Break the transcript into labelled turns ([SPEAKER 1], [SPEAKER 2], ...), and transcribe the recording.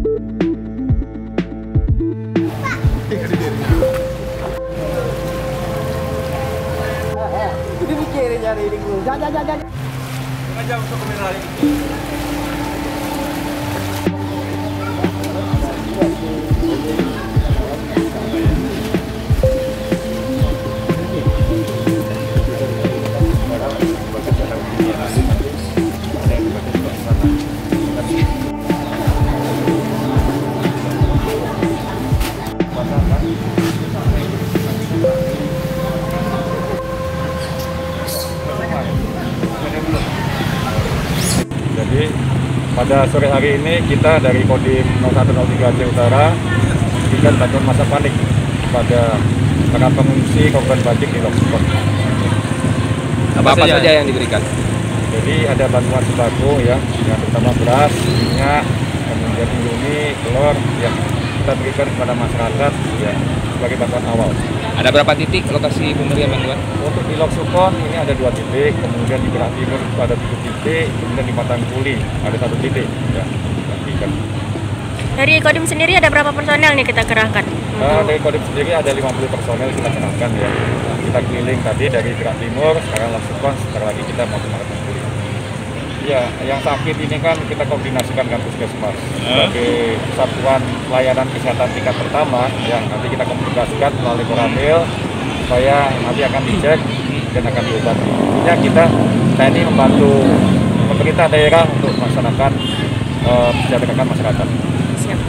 [SPEAKER 1] Ini mikirin cari ini gue. Jangan.
[SPEAKER 2] Aja untuk kamera ini.
[SPEAKER 3] Jadi pada sore hari ini kita dari Kodim 0103 Aceh Utara memberikan bantuan masa panik kepada para pengungsi korban banjir di Loksipon.
[SPEAKER 4] Apa saja yang diberikan?
[SPEAKER 3] Jadi ada bantuan sembako ya, yang terutama beras, minyak, kemudian indomie, telur yang kita berikan kepada masyarakat ya sebagai bantuan awal.
[SPEAKER 4] Ada berapa titik lokasi pemberian bantuan?
[SPEAKER 3] Untuk di Loksipon ini ada 2 titik, kemudian di Gerak Timur ada 7 titik, kemudian di Matangkuli ada 1 titik. Ya, berikan.
[SPEAKER 5] Dari Kodim sendiri ada berapa personel nih kita kerahkan?
[SPEAKER 3] Dari Kodim sendiri ada 50 personel kita kerahkan ya. Kita keliling tadi dari Gerak Timur, sekarang Loksipon, sekarang lagi kita mau ke Matangkuli. Ya, yang sakit ini kan kita koordinasikan dengan Puskesmas sebagai satuan pelayanan kesehatan tingkat pertama yang nanti kita komunikasikan melalui koramil supaya nanti akan dicek dan akan diobati. Intinya kita TNI membantu pemerintah daerah untuk melaksanakan mensejahterakan masyarakat.
[SPEAKER 5] Siap.